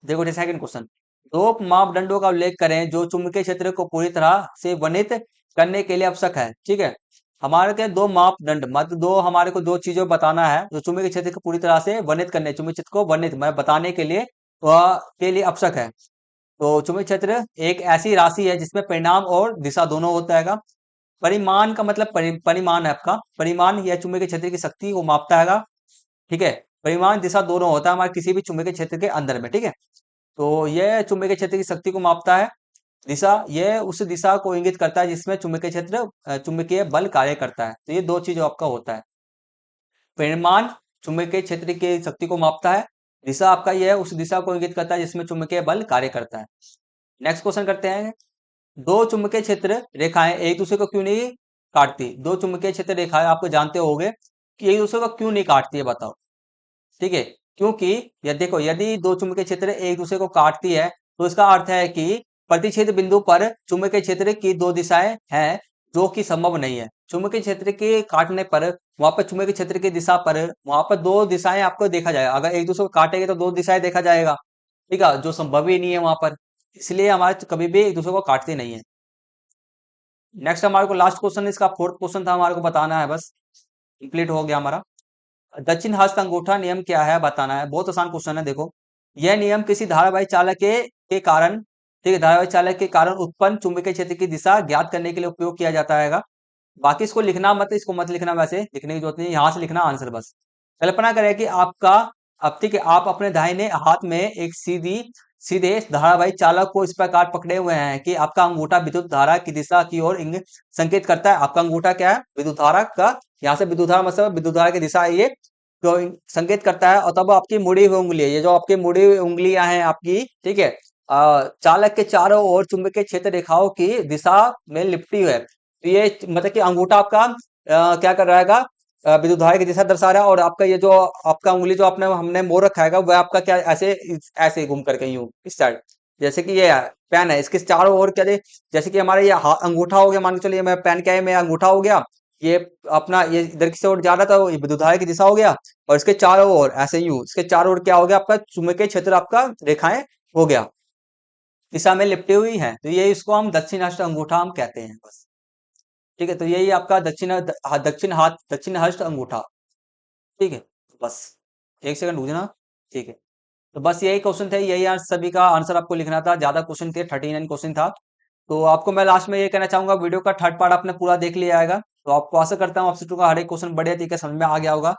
देखो सेकंड क्वेश्चन, दो मापदंडों का उल्लेख करें जो चुंबकीय क्षेत्र को पूरी तरह से वर्णित करने के लिए आवश्यक है, ठीक है। हमारे के दो मापदंड मतलब दो हमारे को दो चीजों बताना है जो चुंबकीय क्षेत्र को पूरी तरह से वर्णित करने, चुंबकीय क्षेत्र को वर्णित मतलब बताने के लिए आवश्यक है। तो चुंबकीय क्षेत्र एक ऐसी राशि है जिसमें परिमाण और दिशा दोनों होता है। परिमाण का मतलब परिमाण है आपका, परिमाण यह चुंबकीय क्षेत्र की शक्ति को मापता है, ठीक है। परिमाण दिशा दोनों होता है हमारे किसी भी चुंबकीय क्षेत्र के अंदर में, ठीक है। तो यह चुंबकीय क्षेत्र की शक्ति को मापता है। दिशा यह उस दिशा को इंगित करता है जिसमें चुंबकीय बल कार्य करता है। तो ये दो चीजों आपका होता है। परिमाण चुंबकीय क्षेत्र की शक्ति को मापता है, दिशा आपका यह उस दिशा को इंगित करता है जिसमें चुंबकीय बल कार्य करता है। नेक्स्ट क्वेश्चन करते हैं, दो चुंबकीय क्षेत्र रेखाएं एक दूसरे को क्यों नहीं काटती। दो चुंबकीय क्षेत्र रेखाएं आपको जानते होंगे कि एक दूसरे को क्यों नहीं काटती है, बताओ, ठीक है। क्योंकि देखो, यदि दो चुंबकीय क्षेत्र एक दूसरे को काटती है तो इसका अर्थ है कि प्रतिच्छेद बिंदु पर चुंबकीय क्षेत्र की दो दिशाएं हैं जो कि संभव नहीं है। चुंबकीय क्षेत्र के काटने पर वहां पर चुंबकीय क्षेत्र की दिशा पर वहां पर दो दिशाएं आपको देखा जाएगा। अगर एक दूसरे को काटेंगे तो दो दिशाएं देखा जाएगा, ठीक है, जो संभव ही नहीं है वहां पर, इसलिए हमारे कभी भी एक दूसरे को काटते नहीं है। नेक्स्ट हमारे को लास्ट क्वेश्चन, इसका फोर्थ क्वेश्चन था, हमारे को बताना है, बस कंप्लीट हो गया हमारा। दक्षिण हस्त अंगूठा नियम क्या है बताना है। बहुत आसान क्वेश्चन है। देखो, यह नियम किसी धारावाही चालक के कारण, ठीक है, धारावाही चालक के कारण उत्पन्न चुंबकीय क्षेत्र की दिशा ज्ञात करने के लिए उपयोग किया जाता है। बाकी इसको मत लिखना, वैसे लिखने की जरूरत नहीं, यहां से लिखना आंसर बस। कल्पना करें कि आपका अब ठीक है, आप अपने दाहिने हाथ में एक सीधी सीधे धारावाही चालक को इस प्रकार पकड़े हुए हैं कि आपका अंगूठा विद्युत धारा की दिशा की ओर संकेत करता है। आपका अंगूठा क्या है? विद्युत धारा का, यहाँ से विद्युत धारा मतलब विद्युत धारा की दिशा है ये, तो संकेत करता है। और तब आपकी मुड़ी हुई उंगली है, ये जो आपकी मुड़ी हुई उंगलियां हैं आपकी, ठीक है, चालक के चारों ओर चुंबकीय क्षेत्र रेखाओं की दिशा में लिपटी है। तो ये मतलब कि अंगूठा आपका क्या कर रहा है? विद्युत धारा की दिशा दर्शा रहा है। और आपका ये जो आपका उंगली जो आपने हमने मोड़ रखा है वह आपका क्या ऐसे ऐसे घूम करके यूं इस साइड, जैसे कि ये पेन है इसके चारों ओर क्या जैसे कि हमारे ये अंगूठा हो गया, मान के चलिए मैं पेन क्या है, मैं अंगूठा हो गया, ये अपना ये इधर की ओर जा रहा था, ये विद्युत धारा की दिशा हो गया। और इसके चारों ओर ऐसे यूं, इसके चारों ओर क्या हो गया? आपका चुंबकीय क्षेत्र आपका रेखाएं हो गया, दिशा में लिपटी हुई है। तो ये इसको हम दक्षिणाष्ट अंगूठा हम कहते हैं बस। ठीक है, तो यही आपका दक्षिण हस्त अंगूठा। ठीक है, बस एक सेकंड रुकना। ठीक है, तो बस यही क्वेश्चन थे, यही आज सभी का आंसर आपको लिखना था। ज्यादा क्वेश्चन थे, 39 क्वेश्चन था। तो आपको मैं लास्ट में ये कहना चाहूंगा, वीडियो का थर्ड पार्ट आपने पूरा देख लिया आएगा, तो आपको आशा करता हूँ आपसे का हर एक क्वेश्चन बढ़िया तरीके से समझ में आ गया होगा।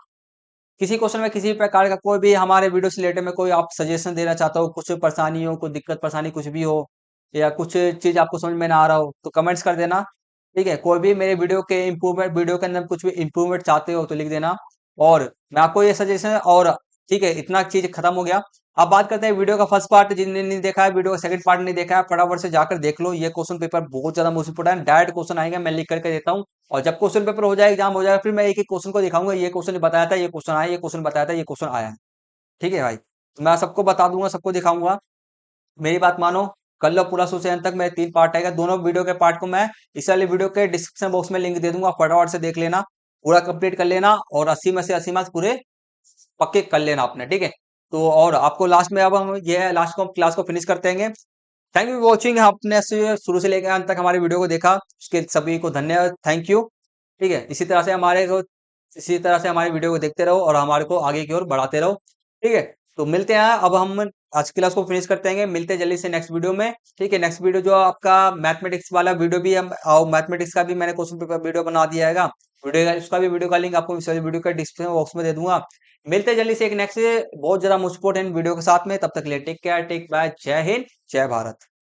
किसी क्वेश्चन में किसी प्रकार का कोई भी हमारे वीडियो से रिलेटेड में कोई आप सजेशन देना चाहते हो, कुछ परेशानी हो, कोई दिक्कत परेशानी कुछ भी हो, या कुछ चीज आपको समझ में ना आ रहा हो, तो कमेंट्स कर देना। ठीक है, कोई भी मेरे वीडियो के इम्प्रूवमेंट, वीडियो के अंदर कुछ भी इम्प्रूवमेंट चाहते हो तो लिख देना। और मैं आपको ये सजेशन और, ठीक है, इतना चीज खत्म हो गया। अब बात करते हैं वीडियो का फर्स्ट पार्ट। जिन्होंने नहीं देखा है वीडियो का सेकंड पार्ट नहीं देखा है, फटाफट से जाकर देख लो। ये क्वेश्चन पेपर बहुत ज्यादा मोस्ट इंपोर्टेंट, डायरेक्ट क्वेश्चन आएंगे, मैं लिख करके देता हूँ। और जब क्वेश्चन पेपर हो जाए, एग्जाम हो जाएगा, फिर मैं एक एक क्वेश्चन को दिखाऊंगा, ये क्वेश्चन बताया था, ये क्वेश्चन आया, ये क्वेश्चन बताया था, ये क्वेश्चन आया है। ठीक है भाई, तो मैं सबको बता दूंगा, सबको दिखाऊंगा। मेरी बात मानो, कर लो पूरा शुरू से अंत तक। मेरे 3 पार्ट आएगा, दोनों वीडियो के पार्ट को मैं इस वाले वीडियो के डिस्क्रिप्शन बॉक्स में लिंक दे दूंगा, फटाफट से देख लेना, पूरा कंप्लीट कर लेना। और 80 में से 80 मार्क्स पूरे पक्के कर लेना आपने। ठीक है, तो और आपको लास्ट में, अब हम ये लास्ट को क्लास को फिनिश करते हैं। थैंक यू वॉचिंग, आपने शुरू से लेकर अंत तक हमारे वीडियो को देखा, उसके सभी को धन्यवाद, थैंक यू। ठीक है, इसी तरह से हमारे वीडियो को देखते रहो और हमारे को आगे की ओर बढ़ाते रहो। ठीक है, तो मिलते हैं, अब हम आज की क्लास को फिनिश करते हैं, मिलते हैं जल्दी से नेक्स्ट वीडियो में। ठीक है, नेक्स्ट वीडियो जो आपका मैथमेटिक्स वाला वीडियो भी हम, और मैथमेटिक्स का भी मैंने क्वेश्चन पेपर वीडियो बना दिया है, वीडियो का उसका भी वीडियो का लिंक आपको इस वीडियो का डिस्क्रिप्शन बॉक्स में दे दूंगा। मिलते हैं जल्दी से एक नेक्स्ट बहुत ज्यादा मोस्ट इंपोर्टेंट वीडियो के साथ में, तब तक ले टेक केयर, टेक बाय, जय हिंद, जय भारत।